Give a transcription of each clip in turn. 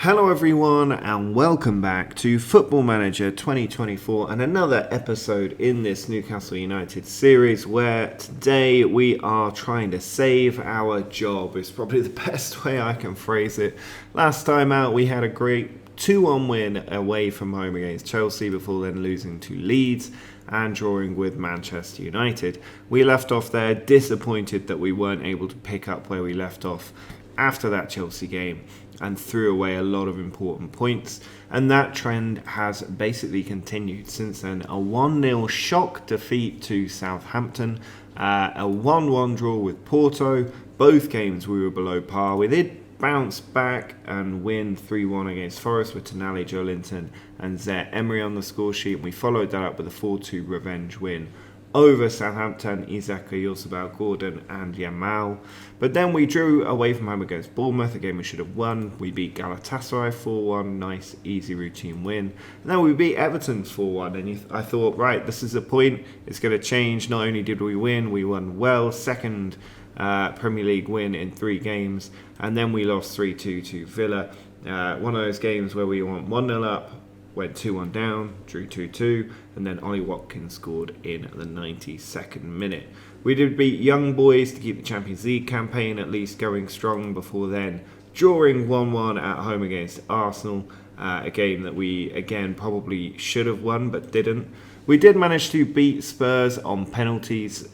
Hello everyone and welcome back to Football Manager 2024 and another episode in this Newcastle United series where today we are trying to save our job. It's probably the best way I can phrase it. Last time out we had a great 2-1 win away from home against Chelsea before then losing to Leeds and drawing with Manchester United. We left off there disappointed that we weren't able to pick up where we left off after that Chelsea game and threw away a lot of important points, and that trend has basically continued since then. A 1-0 shock defeat to Southampton, a 1-1 draw with Porto. Both games we were below par. We did bounce back and win 3-1 against Forest with Tonali, Joelinton and Zaire Emery on the score sheet, and we followed that up with a 4-2 revenge win over Southampton, Isak, Yosebal, Gordon and Yamal. But then we drew away from home against Bournemouth, a game we should have won. We beat Galatasaray 4-1, nice, easy, routine win. And then we beat Everton 4-1, and I thought, right, this is the point, it's going to change. Not only did we win well, second Premier League win in 3 games, and then we lost 3-2 to Villa. One of those games where we went 1-0 up, went 2-1 down, drew 2-2, and then Ollie Watkins scored in the 92nd minute. We did beat Young Boys to keep the Champions League campaign at least going strong before then drawing 1-1 at home against Arsenal, a game that we again probably should have won but didn't. We did manage to beat Spurs on penalties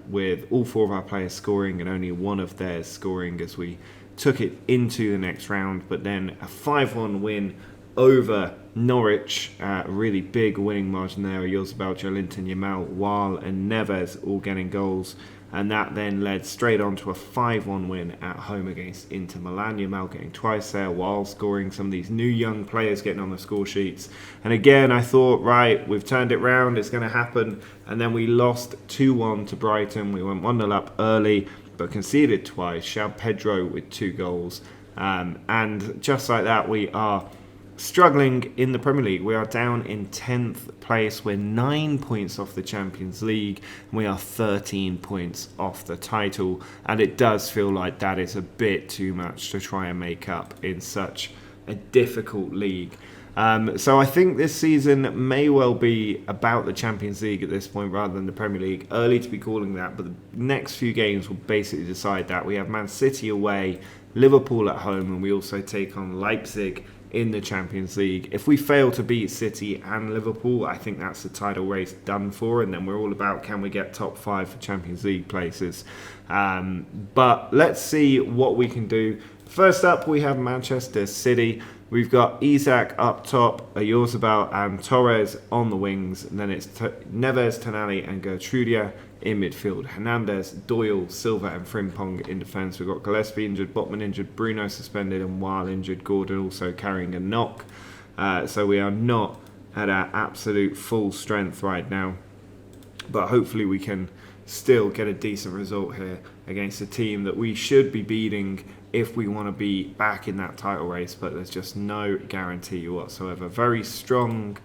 with all 4 of our players scoring and only one of theirs scoring as we took it into the next round, but then a 5-1 win over Norwich, a really big winning margin there. Yosebal, Joelinton, Yamal, Wal and Neves all getting goals, and that then led straight on to a 5-1 win at home against Inter Milan. Yamal getting twice there, Wal scoring, some of these new young players getting on the score sheets. And again, I thought, right, we've turned it round, it's going to happen. And then we lost 2-1 to Brighton. We went 1-0 up early, but conceded twice. João Pedro with 2 goals. And just like that, we are struggling in the Premier League. We are down in 10th place. We're 9 points off the Champions League. And we are 13 points off the title. And it does feel like that is a bit too much to try and make up in such a difficult league. So I think this season may well be about the Champions League at this point rather than the Premier League. Early to be calling that, but the next few games will basically decide that. We have Man City away, Liverpool at home, and we also take on Leipzig in the Champions League. If we fail to beat City and Liverpool, I think that's the title race done for, and then we're all about can we get top 5 for Champions League places. But let's see what we can do. First up, we have Manchester City. We've got Isak up top, Yosebal and Torres on the wings, and then it's Neves, Tonali and Gertrudia in midfield. Hernandez, Doyle, Silva and Frimpong in defence. We've got Gillespie injured, Botman injured, Bruno suspended and Weil injured, Gordon also carrying a knock. So we are not at our absolute full strength right now, but hopefully we can still get a decent result here against a team that we should be beating if we want to be back in that title race, but there's just no guarantee whatsoever. Very strong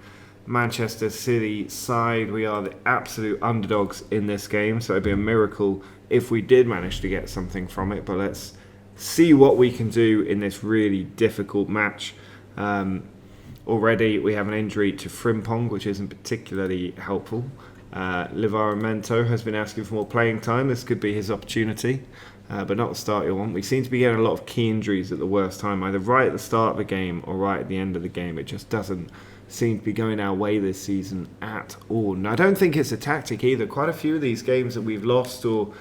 Manchester City side. We are the absolute underdogs in this game, so it'd be a miracle if we did manage to get something from it, but let's see what we can do in this really difficult match. Already we have an injury to Frimpong, which isn't particularly helpful. Livramento has been asking for more playing time. This could be his opportunity, but not the start you want. We seem to be getting a lot of key injuries at the worst time, either right at the start of the game or right at the end of the game. It just doesn't seem to be going our way this season at all. And I don't think it's a tactic either. Quite a few of these games that we've lost or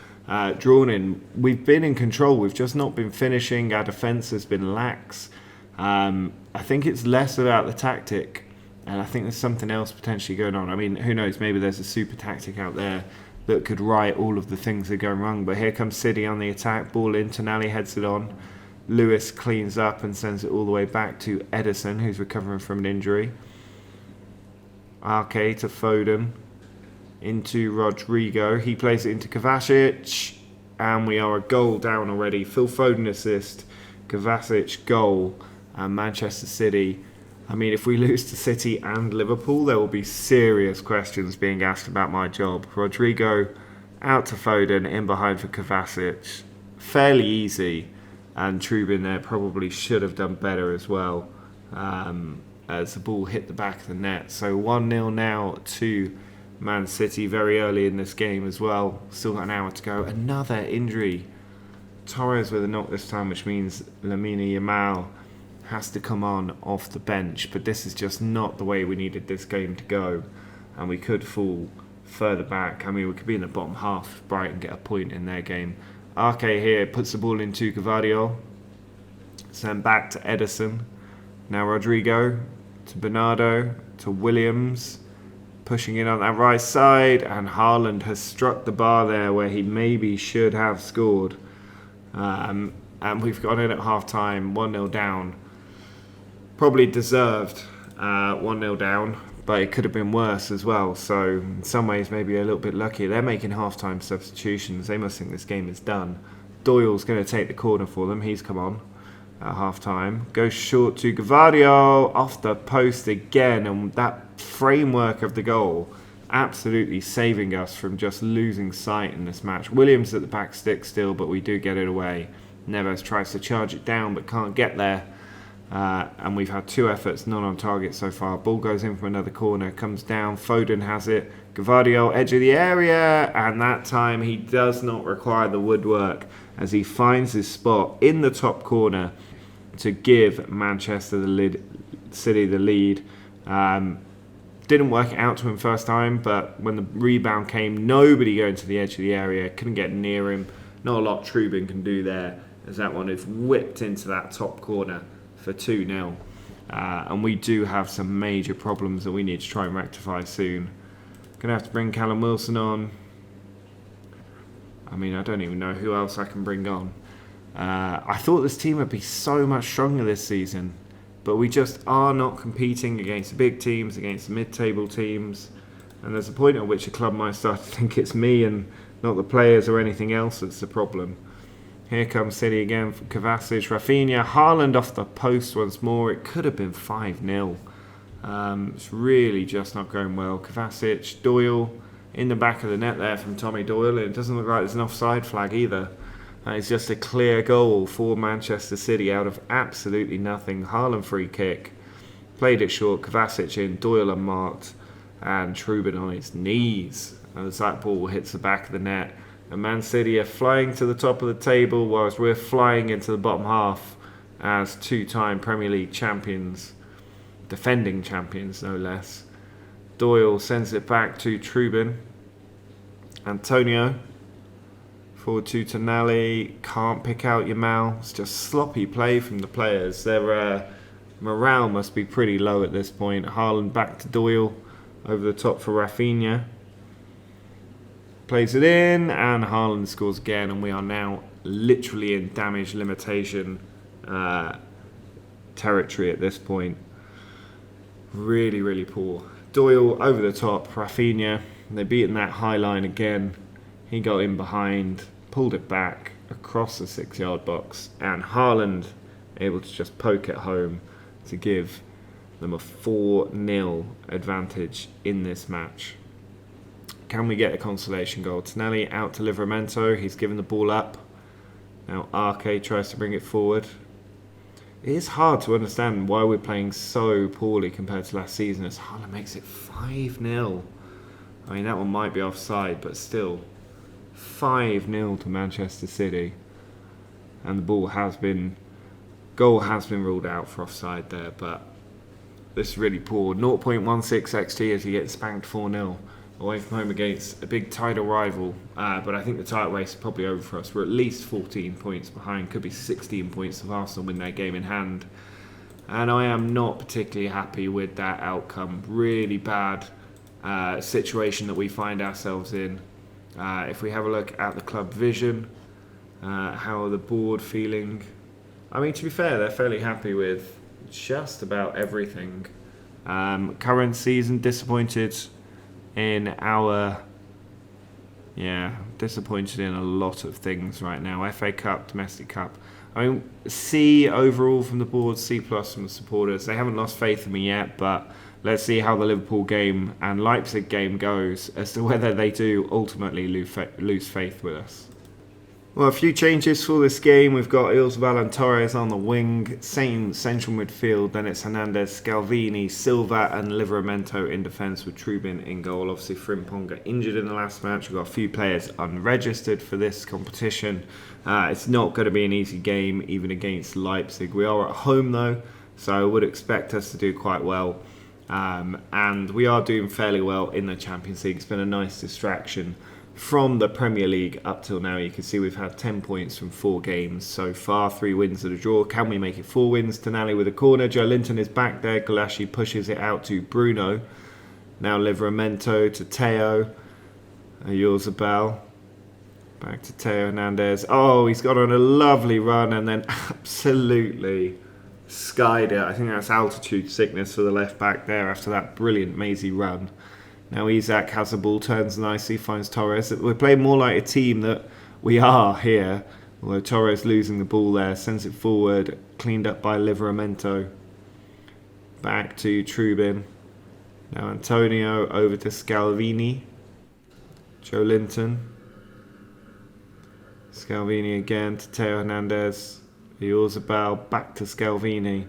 drawn in, we've been in control. We've just not been finishing. Our defence has been lax. I think it's less about the tactic, and I think there's something else potentially going on. I mean, who knows? Maybe there's a super tactic out there that could right all of the things that are going wrong. But here comes City on the attack. Ball in. Tonali heads it on. Lewis cleans up and sends it all the way back to Ederson, who's recovering from an injury. Arke to Foden. Into Rodrigo. He plays it into Kovacic. And we are a goal down already. Phil Foden assist. Kovacic goal. And Manchester City. I mean, if we lose to City and Liverpool, there will be serious questions being asked about my job. Rodrigo out to Foden, in behind for Kovacic. Fairly easy. And Trubin there probably should have done better as well, as the ball hit the back of the net. So 1-0 now to Man City very early in this game as well. Still got an hour to go. Another injury. Torres with a knock this time, which means Lamine Yamal has to come on off the bench. But this is just not the way we needed this game to go. And we could fall further back. I mean, we could be in the bottom half if Brighton get a point in their game. Arke here puts the ball into Gvardiol. Sent back to Edison. Now Rodrigo to Bernardo to Williams. Pushing in on that right side. And Haaland has struck the bar there where he maybe should have scored. And we've gone in at half-time, 1-0 down. Probably deserved 1-0 down, but it could have been worse as well. So in some ways, maybe a little bit lucky. They're making half-time substitutions. They must think this game is done. Doyle's going to take the corner for them. He's come on at half-time. Goes short to Gvardiol, off the post again. And that framework of the goal absolutely saving us from just losing sight in this match. Williams at the back stick still, but we do get it away. Neves tries to charge it down, but can't get there. And we've had 2 efforts, none on target so far. Ball goes in from another corner, comes down. Foden has it. Gvardiol, edge of the area. And that time he does not require the woodwork as he finds his spot in the top corner to give Manchester City the lead. Didn't work it out to him first time, but when the rebound came, nobody going to the edge of the area, couldn't get near him. Not a lot Trubin can do there, as that one is whipped into that top corner for 2-0. And we do have some major problems that we need to try and rectify soon. Gonna have to bring Callum Wilson on. I mean, I don't even know who else I can bring on. I thought this team would be so much stronger this season. But we just are not competing against the big teams, against the mid-table teams. And there's a point at which a club might start to think it's me and not the players or anything else that's the problem. Here comes City again from Kovacic, Rafinha, Haaland off the post once more. It could have been 5-0. It's really just not going well. Kovacic, Doyle in the back of the net there from Tommy Doyle. It doesn't look like there's an offside flag either. It's just a clear goal for Manchester City out of absolutely nothing. Haaland free kick. Played it short. Kovacic in. Doyle unmarked. And Trubin on his knees. As that ball hits the back of the net. And Man City are flying to the top of the table whilst we're flying into the bottom half as 2-time Premier League champions. Defending champions, no less. Doyle sends it back to Trubin. Antonio. Forward to Tonali, can't pick out Yamal. It's just sloppy play from the players. Their morale must be pretty low at this point. Haaland back to Doyle, over the top for Rafinha. Plays it in, and Haaland scores again, and we are now literally in damage limitation territory at this point. Really, really poor. Doyle over the top, Rafinha. They're beating that high line again. He got in behind, pulled it back across the 6-yard box, and Haaland able to just poke it home to give them a 4-0 advantage in this match. Can we get a consolation goal? Tonelli out to Livramento. He's given the ball up. Now Arke tries to bring it forward. It is hard to understand why we're playing so poorly compared to last season as Haaland makes it 5-0. I mean, that one might be offside, but still. 5-0 to Manchester City. And the goal has been ruled out for offside there, but this is really poor. 0.16 XG as he gets spanked 4-0 away from home against a big title rival. But I think the title race is probably over for us. We're at least 14 points behind. Could be 16 points if Arsenal win their game in hand. And I am not particularly happy with that outcome. Really bad situation that we find ourselves in. If we have a look at the club vision, how are the board feeling? I mean, to be fair, they're fairly happy with just about everything. Current season, disappointed in disappointed in a lot of things right now. FA Cup, Domestic Cup. I mean, C overall from the board, C plus from the supporters. They haven't lost faith in me yet, but let's see how the Liverpool game and Leipzig game goes as to whether they do ultimately lose faith with us. Well, a few changes for this game. We've got Ilsval and Torres on the wing, same central midfield. Then it's Hernandez, Scalvini, Silva and Livramento in defence with Trubin in goal. Obviously, Frimpong got injured in the last match. We've got a few players unregistered for this competition. It's not going to be an easy game, even against Leipzig. We are at home, though, so I would expect us to do quite well. And we are doing fairly well in the Champions League. It's been a nice distraction from the Premier League up till now. You can see we've had 10 points from 4 games so far, 3 wins and a draw. Can we make it 4 wins? Tonali with a corner. Joe Linton is back there. Gulashi pushes it out to Bruno. Now Livramento to Teo. Yorzabal. Back to Teo Hernandez. Oh, he's got on a lovely run and then absolutely skied it. I think that's altitude sickness for the left back there after that brilliant mazy run. Now Isak has the ball, turns nicely, finds Torres. We're playing more like a team that we are here. Although Torres losing the ball there, sends it forward, cleaned up by Livramento. Back to Trubin. Now Antonio over to Scalvini. Joe Linton. Scalvini again to Teo Hernandez. Yorzabal back to Scalvini.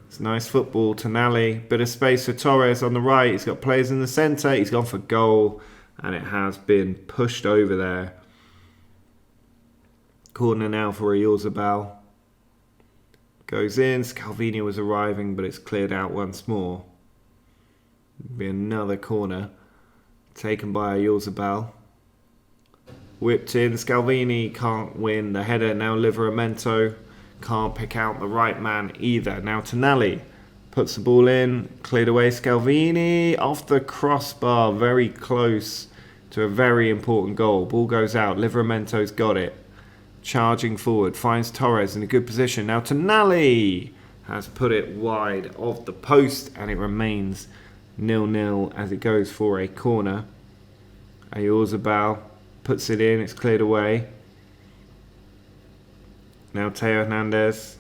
It's nice football. Tonali, bit of space for Torres on the right. He's got players in the centre. He's gone for goal, and it has been pushed over there. Corner now for Yorzabal. Goes in. Scalvini was arriving, but it's cleared out once more. Be another corner taken by Yorzabal. Whipped in. Scalvini can't win the header. Now Livramento can't pick out the right man either. Now Tonali puts the ball in, cleared away. Scalvini off the crossbar, very close to a very important goal. Ball goes out. Livramento's got it. Charging forward, finds Torres in a good position. Now Tonali has put it wide of the post and it remains 0-0 as it goes for a corner. Yorzabal puts it in, it's cleared away. Now Teo Hernandez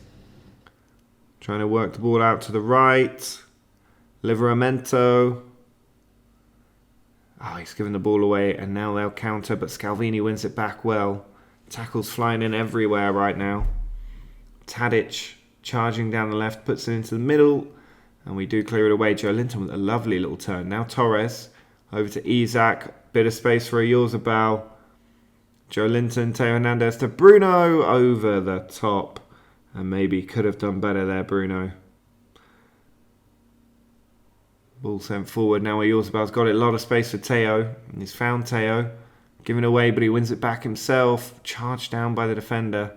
trying to work the ball out to the right. Livramento. Oh, he's given the ball away and now they'll counter, but Scalvini wins it back well. Tackles flying in everywhere right now. Tadic charging down the left, puts it into the middle, and we do clear it away. Joe Linton with a lovely little turn. Now Torres over to Isak. Bit of space for a Yorzabal. Joe Linton, Teo Hernandez to Bruno over the top. And maybe could have done better there, Bruno. Ball sent forward. Now Yorzabal's got it. A lot of space for Teo. And he's found Teo. Given away, but he wins it back himself. Charged down by the defender.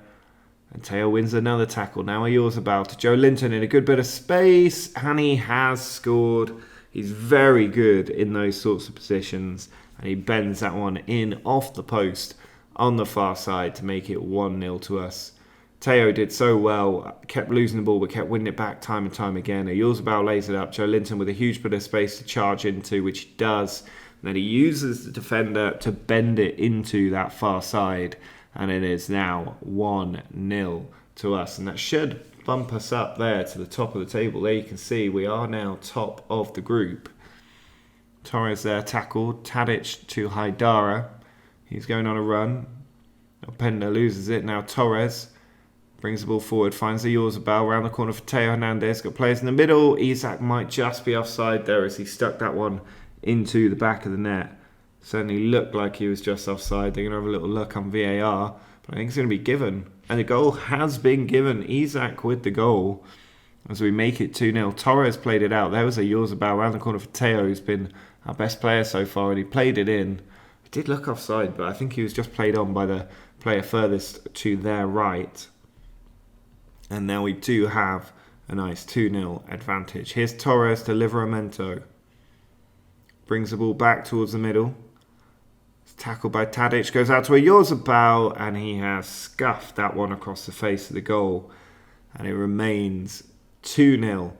And Teo wins another tackle. Now Yorzabal to Joe Linton in a good bit of space. And he has scored. He's very good in those sorts of positions. And he bends that one in off the post on the far side to make it 1-0 to us. Teo did so well, kept losing the ball but kept winning it back time and time again. Yorzabal lays it up. Joe Linton with a huge bit of space to charge into, which he does. And then he uses the defender to bend it into that far side. And it is now 1-0 to us. And that should bump us up there to the top of the table. There you can see we are now top of the group. Torres there tackled. Tadic to Haidara. He's going on a run. Openda loses it. Now Torres brings the ball forward. Finds the Yorzabal around the corner for Teo Hernandez. Got players in the middle. Isak might just be offside there as he stuck that one into the back of the net. Certainly looked like he was just offside. They're going to have a little look on VAR. But I think it's going to be given. And the goal has been given. Isak with the goal as we make it 2-0. Torres played it out. There was a Yorzabal around the corner for Teo, who's been our best player so far. And he played it in. Did look offside, but I think he was just played on by the player furthest to their right. And now we do have a nice 2-0 advantage. Here's Torres to Livramento. Brings the ball back towards the middle. It's tackled by Tadic. Goes out to a Yorzabal, and he has scuffed that one across the face of the goal. And it remains 2-0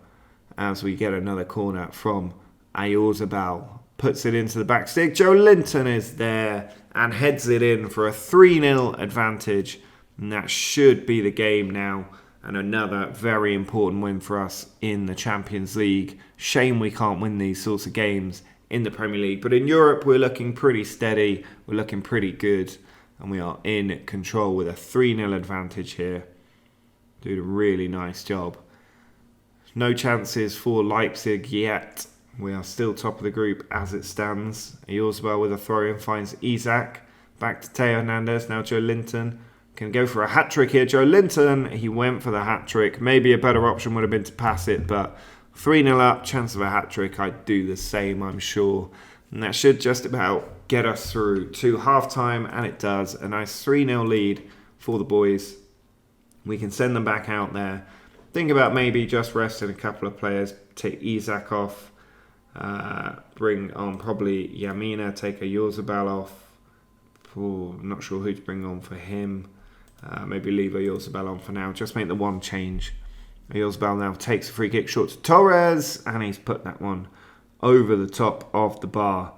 as we get another corner from Yorzabal. Puts it into the back stick. Joe Linton is there and heads it in for a 3-0 advantage. And that should be the game now. And another very important win for us in the Champions League. Shame we can't win these sorts of games in the Premier League. But in Europe, we're looking pretty steady. We're looking pretty good. and we are in control with a 3-0 advantage here. Doing a really nice job. No chances for Leipzig yet. We are still top of the group as it stands. Eorzabal with a throw-in finds Isak. Back to Theo Hernandez. Now Joe Linton can go for a hat-trick here. Joe Linton, he went for the hat-trick. Maybe a better option would have been to pass it, but 3-0 up, chance of a hat-trick. I'd do the same, I'm sure. And that should just about get us through to half-time, and it does. A nice 3-0 lead for the boys. We can send them back out there. Think about maybe just resting a couple of players. Take Isak off. Bring on probably Yamina, take a Eorzabal off. I'm not sure who to bring on for him. Maybe leave Eorzabal on for now. Just make the one change. Eorzabal now takes a free kick short to Torres, and he's put that one over the top of the bar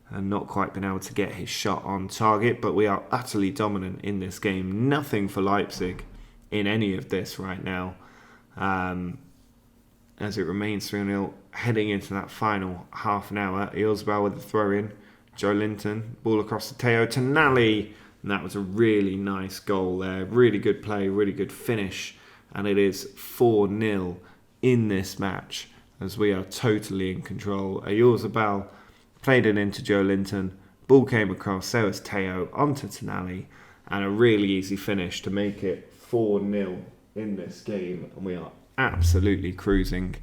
and not quite been able to get his shot on target. But we are utterly dominant in this game. Nothing for Leipzig in any of this right now. As it remains 3-0 heading into that final half an hour. Eorzabal with the throw-in. Joe Linton, ball across to Theo Tonali. And that was a really nice goal there. Really good play, really good finish. And it is 4-0 in this match as we are totally in control. Eorzabal played it into Joe Linton. Ball came across, there was Theo onto Tonali. And a really easy finish to make it 4-0 in this game. And we are absolutely cruising.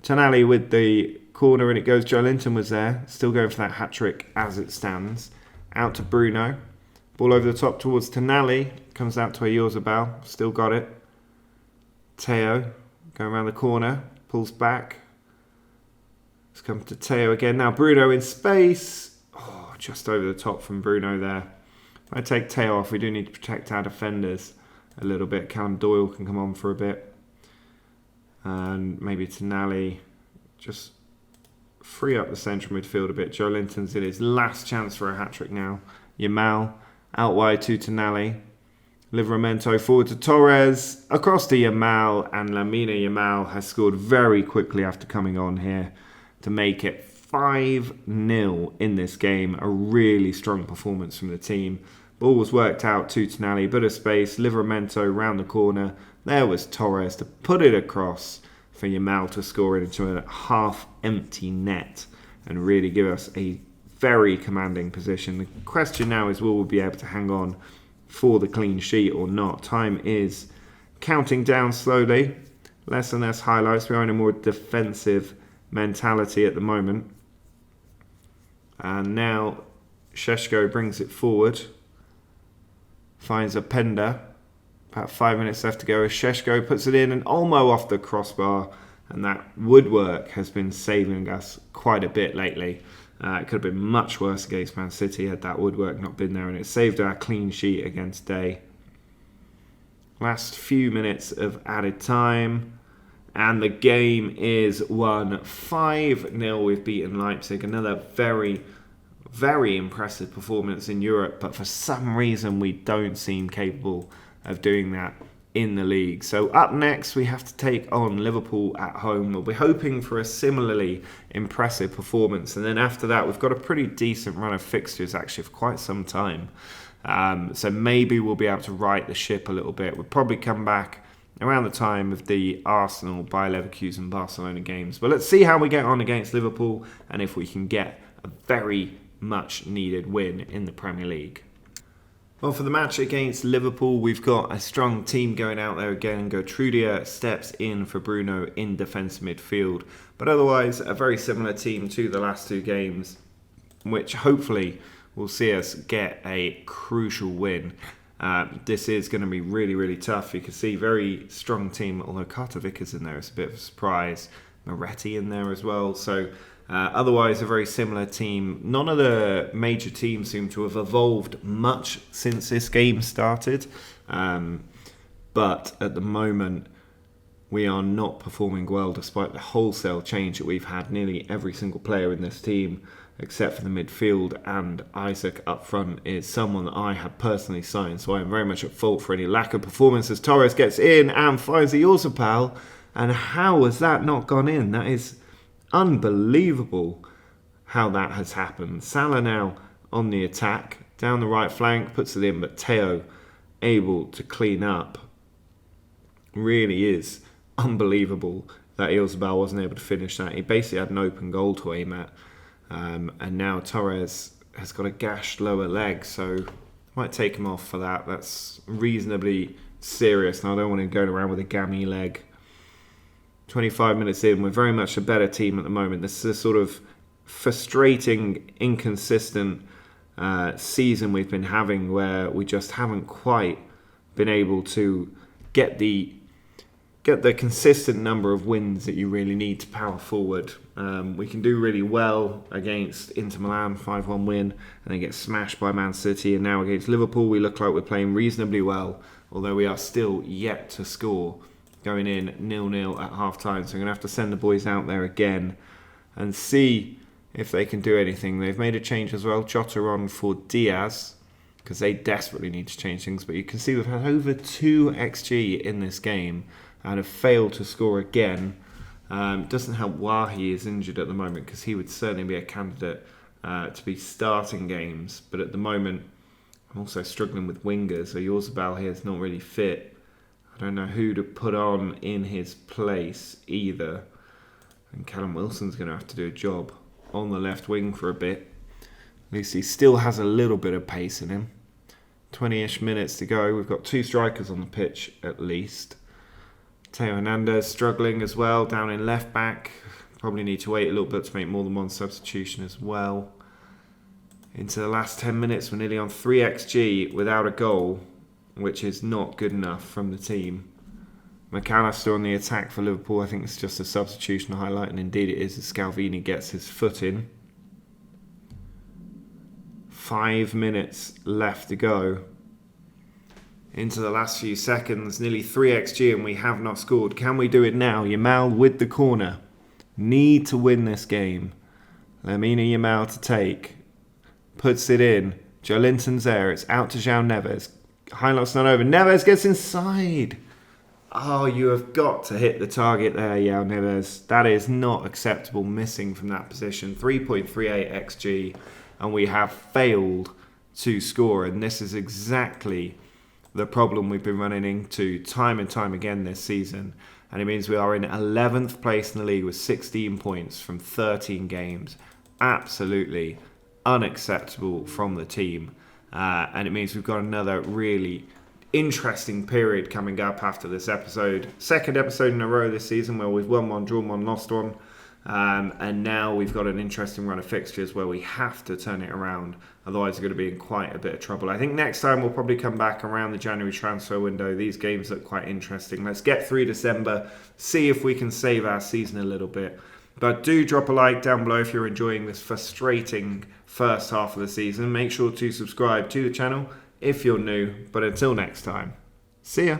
Tonali with the corner, and it goes. Joe Linton was there, still going for that hat-trick as it stands. Out to Bruno. Ball over the top towards Tonali. Comes out to Eorzabal. Still got it. Theo going around the corner. Pulls back. It's come to Theo again. Now Bruno in space. Oh, just over the top from Bruno there. If I take Theo off, we do need to protect our defenders a little bit. Callum Doyle can come on for a bit. And maybe Tonali just free up the central midfield a bit. Joe Linton's in his last chance for a hat-trick now. Yamal out wide to Tonali. Livramento forward to Torres. Across to Yamal. And Lamine Yamal has scored very quickly after coming on here to make it 5-0 in this game. A really strong performance from the team. Ball was worked out to Tonali. Bit of space. Livramento round the corner. There was Torres to put it across for Yamal to score into a half-empty net and really give us a very commanding position. The question now is, will we be able to hang on for the clean sheet or not? Time is counting down slowly. Less and less highlights. We are in a more defensive mentality at the moment. And now Šeško brings it forward. Finds a Penda. About 5 minutes left to go as Šeško puts it in, and Olmo off the crossbar. And that woodwork has been saving us quite a bit lately. It could have been much worse against Man City had that woodwork not been there, and it saved our clean sheet against Day. Last few minutes of added time, and the game is won 5-0. We've beaten Leipzig. Another very, very impressive performance in Europe, but for some reason we don't seem capable of doing that in the league. So up next we have to take on Liverpool at home. We're hoping for a similarly impressive performance, and then after that we've got a pretty decent run of fixtures actually for quite some time. So maybe we'll be able to right the ship a little bit. We'll probably come back around the time of the Arsenal, Bayer Leverkusen, Barcelona games. But let's see how we get on against Liverpool and if we can get a very much needed win in the Premier League. Well, for the match against Liverpool, we've got a strong team going out there again. Gertrudia steps in for Bruno in defence midfield. But otherwise, a very similar team to the last two games, which hopefully will see us get a crucial win. This is going to be really, really tough. You can see very strong team, although Carter Vickers in there is a bit of a surprise. Moretti in there as well. So otherwise, a very similar team. None of the major teams seem to have evolved much since this game started. But at the moment, we are not performing well despite the wholesale change that we've had. Nearly every single player in this team, except for the midfield and Isaac up front, is someone that I have personally signed. So I am very much at fault for any lack of performance as Torres gets in and finds the Eorzabal. And how has that not gone in? That is unbelievable how that has happened. Salah now on the attack. down the right flank, puts it in, but Teo able to clean up. Really is unbelievable that Ilsabal wasn't able to finish that. He basically had an open goal to aim at. And now Torres has got a gashed lower leg, so might take him off for that. That's reasonably serious, and I don't want him going around with a gammy leg. 25 minutes in, we're very much a better team at the moment. This is a sort of frustrating, inconsistent season we've been having where we just haven't quite been able to get the consistent number of wins that you really need to power forward. We can do really well against Inter Milan, 5-1 win, and then get smashed by Man City. And now against Liverpool, we look like we're playing reasonably well, although we are still yet to score. Going in 0-0 at half-time. So I'm going to have to send the boys out there again and see if they can do anything. They've made a change as well. Jota on for Diaz, because they desperately need to change things. But you can see we've had over 2 XG in this game and have failed to score again. Doesn't help Wahi is injured at the moment, because he would certainly be a candidate to be starting games. But at the moment, I'm also struggling with wingers. So Yorzabal here is not really fit. I don't know who to put on in his place either. And Callum Wilson's going to have to do a job on the left wing for a bit. At least he still has a little bit of pace in him. 20-ish minutes to go. We've got 2 strikers on the pitch at least. Teo Hernandez struggling as well down in left back. Probably need to wait a little bit to make more than one substitution as well. Into the last 10 minutes, we're nearly on 3 XG without a goal, which is not good enough from the team. McAllister on the attack for Liverpool. I think it's just a substitution highlight, and indeed it is as Scalvini gets his foot in. 5 minutes left to go. Into the last few seconds, nearly 3 XG, and we have not scored. Can we do it now? Yamal with the corner. Need to win this game. Lamine Yamal to take. Puts it in. Joe Linton's there. It's out to João Neves. Highlight's not over. Neves gets inside. Oh, you have got to hit the target there, João Neves. That is not acceptable, missing from that position. 3.38 XG, and we have failed to score. And this is exactly the problem we've been running into time and time again this season. And it means we are in 11th place in the league with 16 points from 13 games. Absolutely unacceptable from the team. And it means we've got another really interesting period coming up after this episode. Second episode in a row this season where we've won one, drawn one, lost one. And now we've got an interesting run of fixtures where we have to turn it around. Otherwise, we're going to be in quite a bit of trouble. I think next time we'll probably come back around the January transfer window. These games look quite interesting. Let's get through December, see if we can save our season a little bit. But do drop a like down below if you're enjoying this frustrating first half of the season. Make sure to subscribe to the channel if you're new. But until next time, see ya.